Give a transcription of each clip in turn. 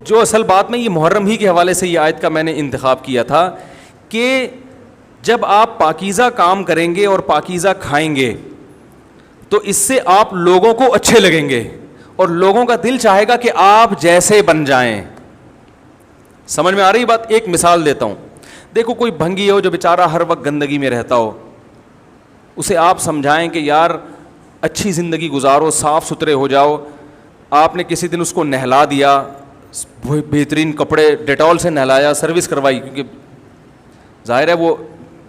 جو اصل بات میں یہ محرم ہی کے حوالے سے یہ آیت کا میں نے انتخاب کیا تھا کہ جب آپ پاکیزہ کام کریں گے اور پاکیزہ کھائیں گے تو اس سے آپ لوگوں کو اچھے لگیں گے اور لوگوں کا دل چاہے گا کہ آپ جیسے بن جائیں. سمجھ میں آ رہی بات؟ ایک مثال دیتا ہوں. دیکھو کوئی بھنگی ہو جو بیچارہ ہر وقت گندگی میں رہتا ہو, اسے آپ سمجھائیں کہ یار اچھی زندگی گزارو, صاف ستھرے ہو جاؤ. آپ نے کسی دن اس کو نہلا دیا, بہترین کپڑے ڈیٹول سے نہلایا, سروس کروائی, کیونکہ ظاہر ہے وہ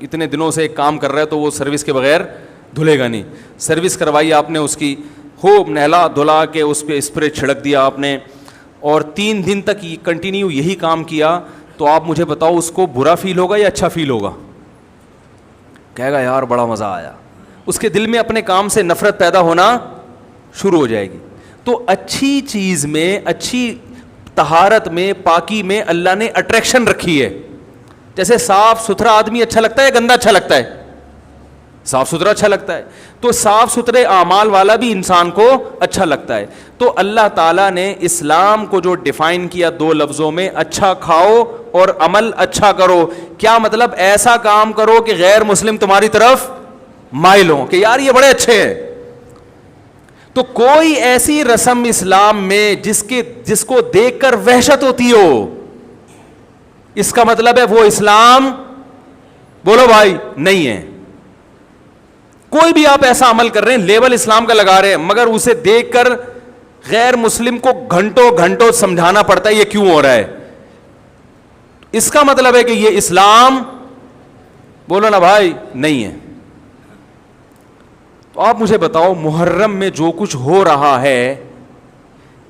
اتنے دنوں سے ایک کام کر رہا ہے تو وہ سروس کے بغیر دھلے گا نہیں. سروس کروائی آپ نے اس کی, خوب نہلا دھلا کے اس پہ اسپرے چھڑک دیا آپ نے, اور 3 دن تک کنٹینیو یہی کام کیا, تو آپ مجھے بتاؤ اس کو برا فیل ہوگا یا اچھا فیل ہوگا؟ کہے گا یار بڑا مزہ آیا. اس کے دل میں اپنے کام سے نفرت پیدا ہونا شروع ہو جائے گی. تو اچھی چیز میں, اچھی طہارت میں, پاکی میں اللہ نے اٹریکشن رکھی ہے. جیسے صاف ستھرا آدمی اچھا لگتا ہے, گندا اچھا لگتا ہے؟ صاف ستھرا اچھا لگتا ہے. تو صاف ستھرے اعمال والا بھی انسان کو اچھا لگتا ہے. تو اللہ تعالیٰ نے اسلام کو جو ڈیفائن کیا 2 لفظوں میں, اچھا کھاؤ اور عمل اچھا کرو. کیا مطلب؟ ایسا کام کرو کہ غیر مسلم تمہاری طرف مائل ہوں کہ یار یہ بڑے اچھے ہیں. تو کوئی ایسی رسم اسلام میں جس کو دیکھ کر وحشت ہوتی ہو, اس کا مطلب ہے وہ اسلام, بولو بھائی, نہیں ہے. کوئی بھی آپ ایسا عمل کر رہے ہیں, لیبل اسلام کا لگا رہے ہیں, مگر اسے دیکھ کر غیر مسلم کو گھنٹوں گھنٹوں سمجھانا پڑتا ہے یہ کیوں ہو رہا ہے, اس کا مطلب ہے کہ یہ اسلام, بولو نا بھائی, نہیں ہے. تو آپ مجھے بتاؤ محرم میں جو کچھ ہو رہا ہے,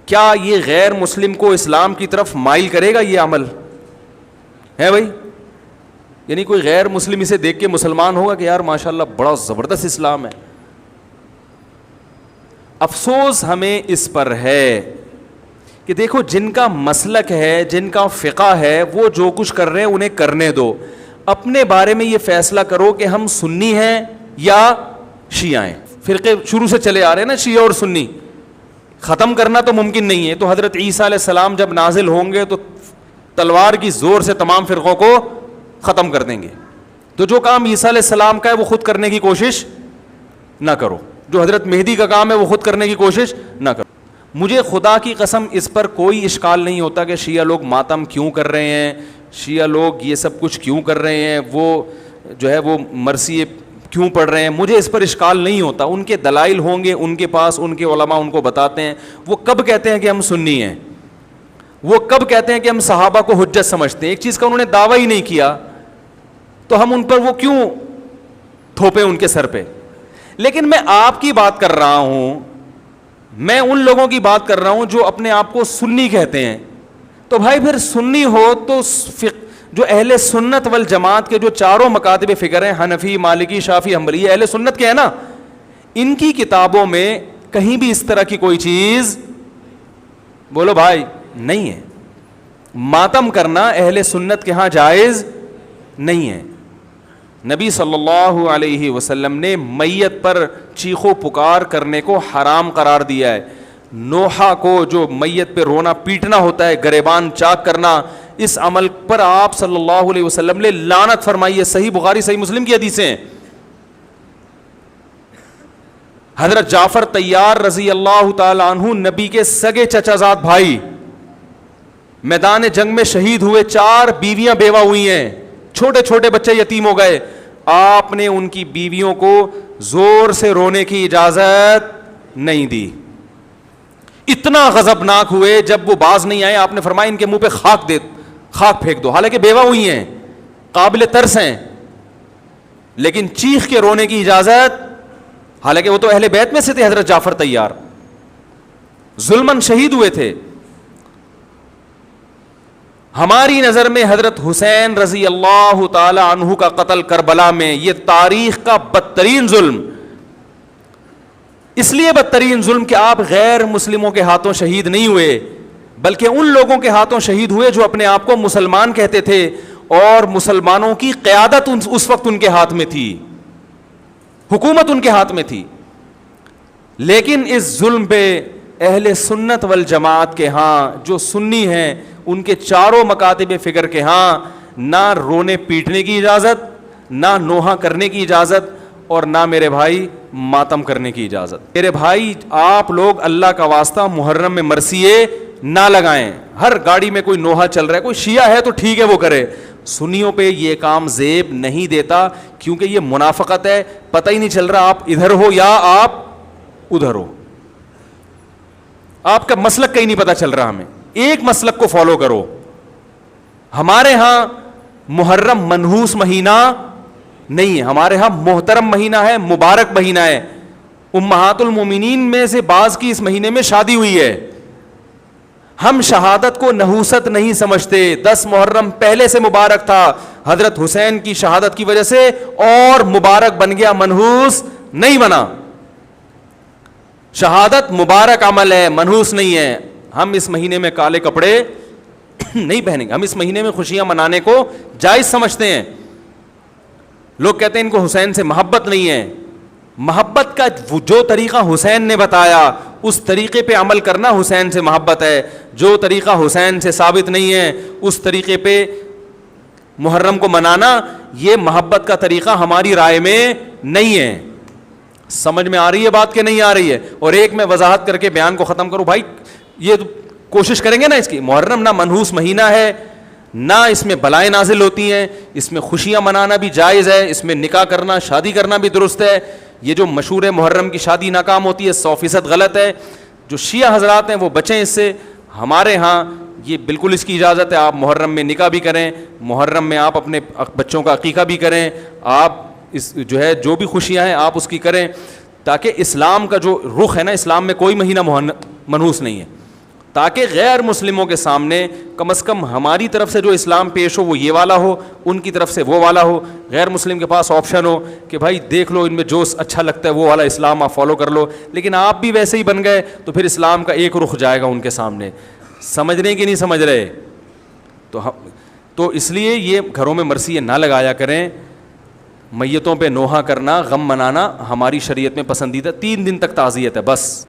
کیا یہ غیر مسلم کو اسلام کی طرف مائل کرے گا؟ یہ عمل ہے بھائی؟ یعنی کوئی غیر مسلم اسے دیکھ کے مسلمان ہوگا کہ یار ماشاءاللہ بڑا زبردست اسلام ہے؟ افسوس ہمیں اس پر ہے کہ دیکھو جن کا مسلک ہے, جن کا فقہ ہے, وہ جو کچھ کر رہے ہیں انہیں کرنے دو. اپنے بارے میں یہ فیصلہ کرو کہ ہم سنی ہیں یا شیعہ ہیں. فرقے شروع سے چلے آ رہے ہیں نا, شیعہ اور سنی, ختم کرنا تو ممکن نہیں ہے. تو حضرت عیسیٰ علیہ السلام جب نازل ہوں گے تو تلوار کی زور سے تمام فرقوں کو ختم کر دیں گے. تو جو کام عیسیٰ علیہ السلام کا ہے وہ خود کرنے کی کوشش نہ کرو, جو حضرت مہدی کا کام ہے وہ خود کرنے کی کوشش نہ کرو. مجھے خدا کی قسم اس پر کوئی اشکال نہیں ہوتا کہ شیعہ لوگ ماتم کیوں کر رہے ہیں, شیعہ لوگ یہ سب کچھ کیوں کر رہے ہیں, وہ جو ہے وہ مرثیے کیوں پڑھ رہے ہیں. مجھے اس پر اشکال نہیں ہوتا. ان کے دلائل ہوں گے ان کے پاس, ان کے علماء ان کو بتاتے ہیں. وہ کب کہتے ہیں کہ ہم سنی ہیں, وہ کب کہتے ہیں کہ ہم صحابہ کو حجت سمجھتے ہیں؟ ایک چیز کا انہوں نے دعویٰ ہی نہیں کیا تو ہم ان پر وہ کیوں تھوپیں ان کے سر پہ؟ لیکن میں آپ کی بات کر رہا ہوں, میں ان لوگوں کی بات کر رہا ہوں جو اپنے آپ کو سنی کہتے ہیں. تو بھائی پھر سنی ہو تو جو اہل سنت والجماعت کے جو 4 مکاتب فکر ہیں, حنفی, مالکی, شافعی, حنبلی, اہل سنت کے ہیں نا, ان کی کتابوں میں کہیں بھی اس طرح کی کوئی چیز, بولو بھائی, نہیں ہے. ماتم کرنا اہل سنت کے ہاں جائز نہیں ہے. نبی صلی اللہ علیہ وسلم نے میت پر چیخو پکار کرنے کو حرام قرار دیا ہے. نوحہ کو جو میت پہ رونا پیٹنا ہوتا ہے, گریبان چاک کرنا, اس عمل پر آپ صلی اللہ علیہ وسلم نے لعنت فرمائی ہے. صحیح بخاری صحیح مسلم کی حدیثیں ہیں. حضرت جعفر طیار رضی اللہ تعالی عنہ نبی کے سگے چچا زاد بھائی میدان جنگ میں شہید ہوئے, 4 بیویاں بیوہ ہوئی ہیں, چھوٹے چھوٹے بچے یتیم ہو گئے. آپ نے ان کی بیویوں کو زور سے رونے کی اجازت نہیں دی. اتنا غضبناک ہوئے, جب وہ باز نہیں آئے آپ نے فرمایا ان کے منہ پہ خاک پھینک دو. حالانکہ بیوہ ہوئی ہیں, قابل ترس ہیں, لیکن چیخ کے رونے کی اجازت, حالانکہ وہ تو اہل بیت میں سے تھے. حضرت جعفر طیار ظلماً شہید ہوئے تھے. ہماری نظر میں حضرت حسین رضی اللہ تعالی عنہ کا قتل کربلا میں یہ تاریخ کا بدترین ظلم, اس لیے بدترین ظلم کہ آپ غیر مسلموں کے ہاتھوں شہید نہیں ہوئے, بلکہ ان لوگوں کے ہاتھوں شہید ہوئے جو اپنے آپ کو مسلمان کہتے تھے, اور مسلمانوں کی قیادت اس وقت ان کے ہاتھ میں تھی, حکومت ان کے ہاتھ میں تھی. لیکن اس ظلم پہ اہل سنت والجماعت کے ہاں جو سنی ہیں ان کے چاروں مکاتب فکر کے ہاں نہ رونے پیٹنے کی اجازت, نہ نوحہ کرنے کی اجازت, اور نہ میرے بھائی ماتم کرنے کی اجازت. میرے بھائی آپ لوگ اللہ کا واسطہ محرم میں مرثیے نہ لگائیں. ہر گاڑی میں کوئی نوحہ چل رہا ہے, کوئی شیعہ ہے تو ٹھیک ہے وہ کرے, سنیوں پہ یہ کام زیب نہیں دیتا, کیونکہ یہ منافقت ہے. پتہ ہی نہیں چل رہا آپ ادھر ہو یا آپ ادھر ہو, آپ کا مسلک کہیں نہیں پتہ چل رہا. ہمیں ایک مسلک کو فالو کرو. ہمارے ہاں محرم منحوس مہینہ نہیں ہے, ہمارے ہاں محترم مہینہ ہے, مبارک مہینہ ہے. امہات المومنین میں سے بعض کی اس مہینے میں شادی ہوئی ہے. ہم شہادت کو نحوست نہیں سمجھتے. 10 محرم پہلے سے مبارک تھا, حضرت حسین کی شہادت کی وجہ سے اور مبارک بن گیا, منحوس نہیں بنا. شہادت مبارک عمل ہے, منحوس نہیں ہے. ہم اس مہینے میں کالے کپڑے نہیں پہنیں گے, ہم اس مہینے میں خوشیاں منانے کو جائز سمجھتے ہیں. لوگ کہتے ہیں ان کو حسین سے محبت نہیں ہے. محبت کا جو طریقہ حسین نے بتایا اس طریقے پہ عمل کرنا حسین سے محبت ہے. جو طریقہ حسین سے ثابت نہیں ہے اس طریقے پہ محرم کو منانا یہ محبت کا طریقہ ہماری رائے میں نہیں ہے. سمجھ میں آ رہی ہے بات کہ نہیں آ رہی ہے؟ اور ایک میں وضاحت کر کے بیان کو ختم کروں. بھائی یہ تو کوشش کریں گے نا اس کی, محرم نہ منحوس مہینہ ہے, نہ اس میں بلائیں نازل ہوتی ہیں, اس میں خوشیاں منانا بھی جائز ہے, اس میں نکاح کرنا شادی کرنا بھی درست ہے. یہ جو مشہور ہے محرم کی شادی ناکام ہوتی ہے 100% غلط ہے. جو شیعہ حضرات ہیں وہ بچیں اس سے. ہمارے ہاں یہ بالکل اس کی اجازت ہے, آپ محرم میں نکاح بھی کریں, محرم میں آپ اپنے بچوں کا عقیقہ بھی کریں, آپ اس جو بھی خوشیاں ہیں آپ اس کی کریں, تاکہ اسلام کا جو رخ ہے نا, اسلام میں کوئی مہینہ منحوس نہیں ہے, تاکہ غیر مسلموں کے سامنے کم از کم ہماری طرف سے جو اسلام پیش ہو وہ یہ والا ہو, ان کی طرف سے وہ والا ہو. غیر مسلم کے پاس آپشن ہو کہ بھائی دیکھ لو ان میں جو اچھا لگتا ہے وہ والا اسلام آپ فالو کر لو, لیکن آپ بھی ویسے ہی بن گئے تو پھر اسلام کا ایک رخ جائے گا ان کے سامنے. سمجھ رہے کہ نہیں سمجھ رہے؟ تو اس لیے یہ گھروں میں مرثیے نہ لگایا کریں. میتوں پہ نوحہ کرنا, غم منانا ہماری شریعت میں پسندیدہ, 3 دن تک تعزیت ہے بس.